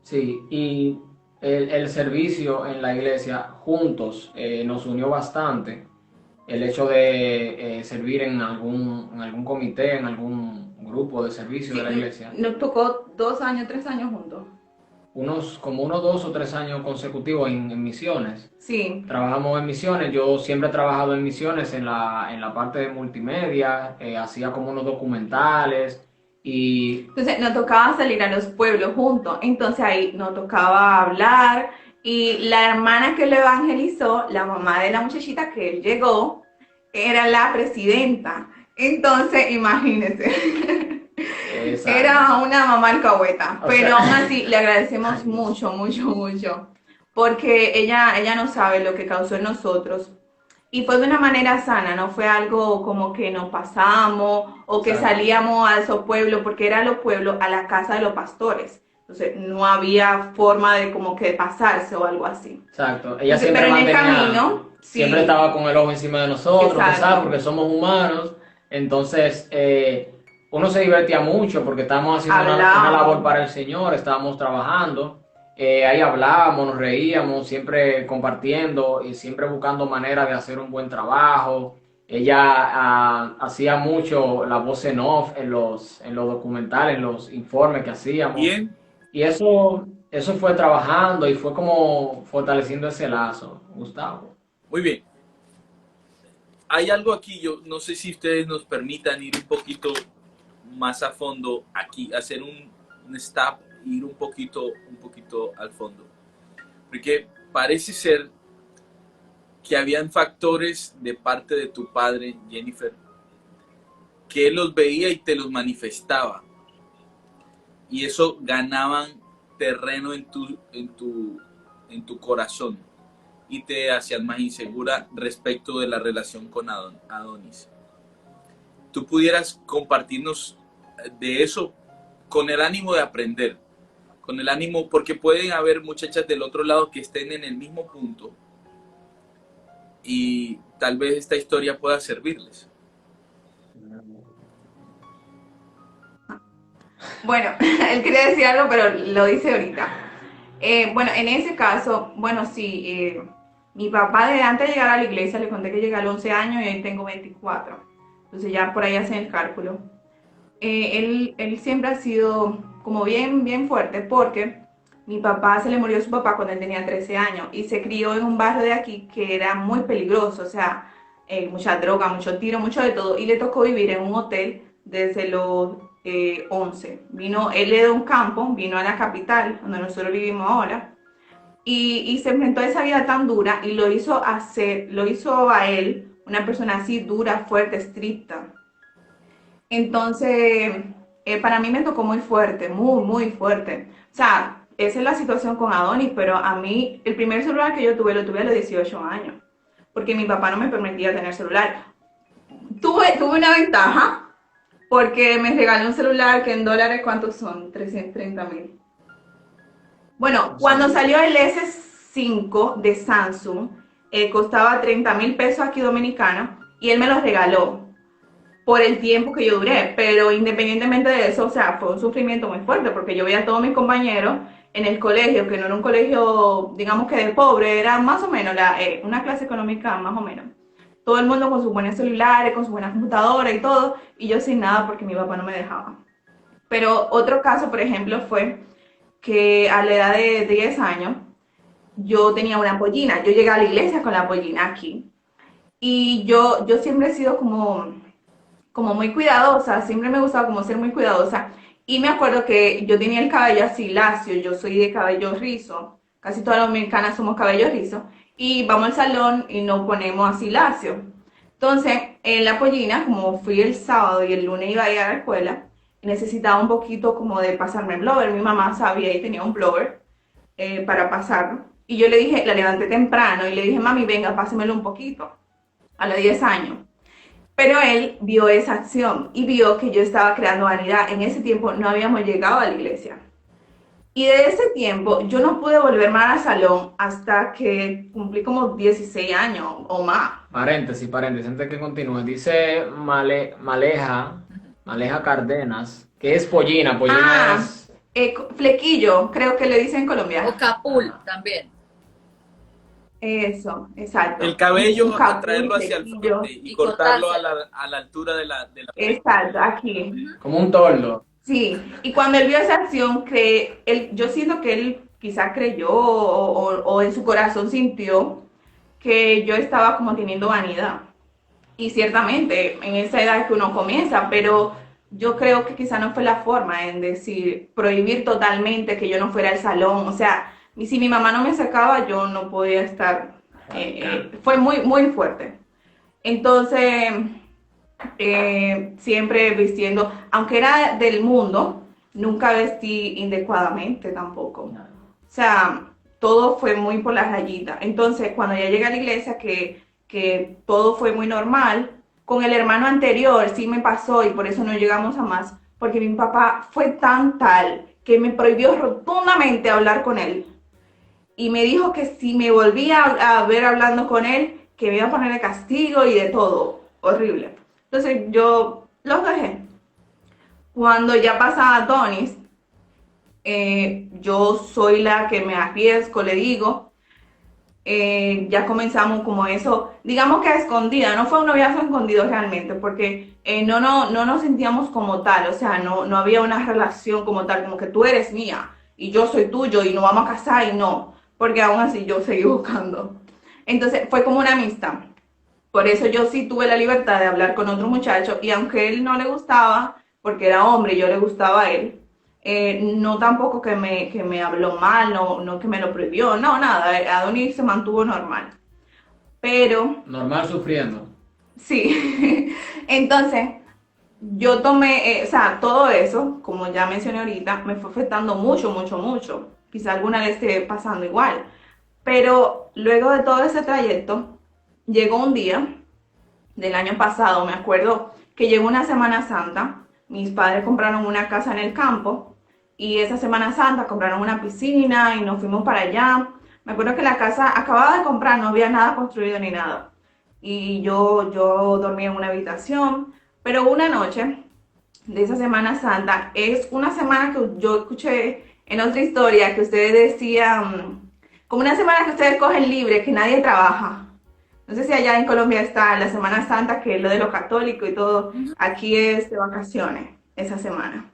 Sí, y el servicio en la iglesia juntos nos unió bastante. El hecho de servir en algún comité, en algún grupo de servicio Sí, de la iglesia, nos tocó 2 años, 3 años juntos. como unos 2 o 3 años consecutivos en misiones. Sí. Trabajamos en misiones, yo siempre he trabajado en misiones en la parte de multimedia, hacía como unos documentales y Entonces nos tocaba salir a los pueblos juntos. Entonces ahí nos tocaba hablar. Y la hermana que lo evangelizó, la mamá de la muchachita que él llegó, era la presidenta. Entonces, imagínense. esa, Era una mamá alcahueta. o Pero sea, aún así le agradecemos ay, mucho, mucho, mucho. Porque ella no sabe lo que causó en nosotros. Y fue de una manera sana, no fue algo como que nos pasamos o que exacto, salíamos a esos pueblos, porque era los pueblos a la casa de los pastores. Entonces no había forma de como que pasarse o algo así. exacto. Ella Entonces, siempre pero en el mantenía, camino, sí, siempre estaba con el ojo encima de nosotros, exacto. ¿sabes? Porque somos humanos. Entonces, uno se divertía mucho porque estábamos haciendo una Hablamos. labor para el Señor, estábamos trabajando. Ahí hablábamos, nos reíamos, siempre compartiendo y siempre buscando maneras de hacer un buen trabajo. Ella hacía mucho la voz en off en los documentales, en los informes que hacíamos. Bien, Y eso fue trabajando y fue como fortaleciendo ese lazo, Gustavo. muy bien. Hay algo aquí, yo no sé si ustedes nos permitan ir un poquito más a fondo aquí, hacer un stop, ir un poquito al fondo. Porque parece ser que habían factores de parte de tu padre, Jennifer, que él los veía y te los manifestaba. Y eso ganaban terreno en tu corazón. y te hacías más insegura respecto de la relación con Adonis. ¿Tú pudieras compartirnos de eso con el ánimo de aprender? Con el ánimo, porque pueden haber muchachas del otro lado que estén en el mismo punto y tal vez esta historia pueda servirles. Bueno, él quería decir algo, pero lo dice ahorita. Bueno, en ese caso, bueno, sí, mi papá de antes de llegar a la iglesia, le conté que llegué a los 11 años y hoy tengo 24. Entonces ya por ahí hacen el cálculo. Él siempre ha sido como bien fuerte porque mi papá se le murió su papá cuando él tenía 13 años y se crió en un barrio de aquí que era muy peligroso, o sea, mucha droga, mucho tiro, mucho de todo, y le tocó vivir en un hotel desde los 11. Él es de un campo, vino a la capital, donde nosotros vivimos ahora, y se enfrentó a esa vida tan dura y lo hizo a él una persona así dura, fuerte, estricta. Entonces, para mí me tocó muy fuerte, muy fuerte. O sea, esa es la situación con Adonis, pero a mí el primer celular que yo tuve lo tuve a los 18 años, porque mi papá no me permitía tener celular. Tuve una ventaja, porque me regaló un celular que en dólares, ¿cuántos son? 330.000. Bueno, cuando salió el S5 de Samsung, costaba 30.000 pesos aquí dominicanos, y él me lo regaló por el tiempo que yo duré, pero independientemente de eso, o sea, fue un sufrimiento muy fuerte, porque yo veía a todos mis compañeros en el colegio, que no era un colegio, digamos que de pobre, era más o menos una clase económica más o menos. Todo el mundo con sus buenos celulares, con sus buenas computadoras y todo, y yo sin nada porque mi papá no me dejaba. Pero otro caso, por ejemplo, fue que a la edad de 10 años, yo tenía una pollina. Yo llegué a la iglesia con la pollina aquí. Y yo siempre he sido como muy cuidadosa, siempre me gustaba como ser muy cuidadosa. Y me acuerdo que yo tenía el cabello así lacio, yo soy de cabello rizo, casi todas las dominicanas somos cabello rizo, y vamos al salón y nos ponemos así lacio. Entonces, en la pollina, como fui el sábado y el lunes iba a ir a la escuela, necesitaba un poquito como de pasarme el blower. Mi mamá sabía y tenía un blower para pasarlo. Y yo le dije, la levanté temprano y le dije, mami, venga, pásemelo un poquito, a los 10 años. Pero él vio esa acción y vio que yo estaba creando vanidad. En ese tiempo no habíamos llegado a la iglesia. Y de ese tiempo yo no pude volver más al salón hasta que cumplí como 16 años o más. Paréntesis, antes que continúe. Dice Maleja Cárdenas, que es pollina. Pollina es... Flequillo, creo que le dicen en Colombia. O capul también. Eso, exacto. El cabello, Un capul, traerlo hacia el flequillo. frente y cortarlo a cortárselo. la altura de la Exacto, aquí. como un tordo. Sí, y cuando él vio esa acción, yo siento que él quizás creyó o en su corazón sintió que yo estaba como teniendo vanidad. Y ciertamente, en esa edad es que uno comienza, pero yo creo que quizás no fue la forma en decir, prohibir totalmente que yo no fuera al salón. O sea, si mi mamá no me sacaba, yo no podía estar. Fue muy fuerte. Entonces, siempre vistiendo, aunque era del mundo, nunca vestí inadecuadamente tampoco. O sea, todo fue muy por las rayitas. Entonces, cuando ya llegué a la iglesia, que todo fue muy normal, con el hermano anterior sí me pasó y por eso no llegamos a más, porque mi papá fue tan tal que me prohibió rotundamente hablar con él. Y me dijo que si me volvía a ver hablando con él, que me iba a poner de castigo y de todo. Horrible. Entonces yo los dejé. Cuando ya pasa Adonis, yo soy la que me arriesgo, le digo, ya comenzamos como eso, digamos que a escondida, no fue un noviazgo escondido realmente, porque no nos sentíamos como tal, o sea, no había una relación como tal, como que tú eres mía y yo soy tuyo y nos vamos a casar y no, porque aún así yo seguí buscando. Entonces fue como una amistad. Por eso yo sí tuve la libertad de hablar con otro muchacho y aunque él no le gustaba, porque era hombre y yo le gustaba a él, no tampoco que me habló mal, no que me lo prohibió, no, nada, Adonis se mantuvo normal. Pero... Normal sufriendo. Sí, entonces yo tomé, o sea, todo eso, como ya mencioné ahorita, me fue afectando mucho. Quizá alguna le esté pasando igual. Pero luego de todo ese trayecto, llegó un día del año pasado, me acuerdo que llegó una Semana Santa, mis padres compraron una casa en el campo y esa Semana Santa compraron una piscina y nos fuimos para allá. Me acuerdo que la casa acababa de comprar, no había nada construido ni nada. Y yo dormí en una habitación, pero una noche de esa Semana Santa es una semana que yo escuché en otra historia que ustedes decían, como una semana que ustedes cogen libre, que nadie trabaja. No sé si allá en Colombia está la Semana Santa, que es lo de los católicos y todo. Ujú. Aquí es de vacaciones esa semana.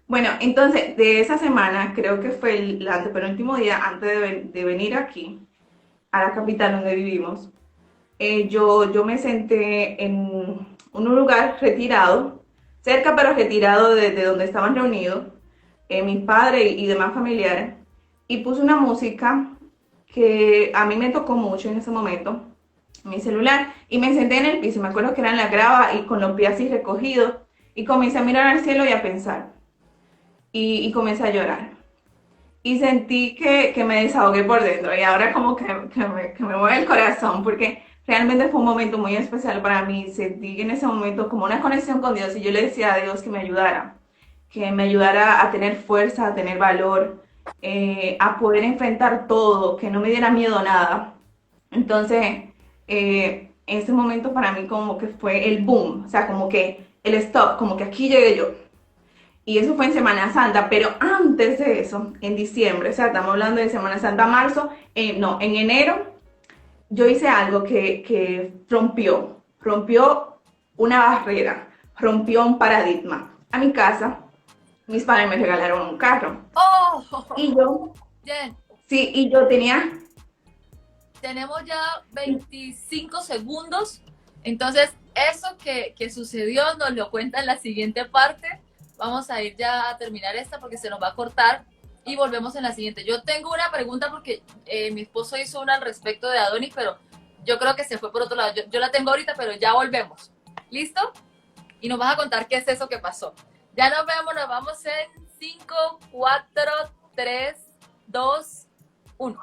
Bueno, entonces de esa semana, creo que fue el antepenúltimo día antes de venir aquí, a la capital donde vivimos, yo me senté en un lugar retirado, cerca pero retirado de donde estaban reunidos mis padres y demás familiares, y puse una música que a mí me tocó mucho en ese momento, mi celular, y me senté en el piso, me acuerdo que era en la grava y con los pies así recogidos, y comencé a mirar al cielo y a pensar, y comencé a llorar. Y sentí que me desahogué por dentro, y ahora como que me mueve el corazón, porque realmente fue un momento muy especial para mí, sentí en ese momento como una conexión con Dios, y yo le decía a Dios que me ayudara a tener fuerza, a tener valor, a poder enfrentar todo, que no me diera miedo a nada. Entonces, ese momento para mí como que fue el boom, o sea, como que el stop, como que aquí llegué yo. Y eso fue en Semana Santa, pero antes de eso, en diciembre, o sea, estamos hablando de Semana Santa, marzo, no, en enero, yo hice algo que rompió una barrera, rompió un paradigma. A mi casa, mis padres me regalaron un carro. ¡Oh! Y yo, Jen, sí, y yo tenía, tenemos ya 25 segundos. Entonces, eso que sucedió nos lo cuenta en la siguiente parte. Vamos a ir ya a terminar esta porque se nos va a cortar y volvemos en la siguiente. Yo tengo una pregunta porque mi esposo hizo una al respecto de Adonis, pero yo creo que se fue por otro lado. Yo la tengo ahorita, pero ya volvemos. ¿Listo? Y nos vas a contar qué es eso que pasó. Ya nos vemos, nos vamos en 5, 4, 3, 2, 1.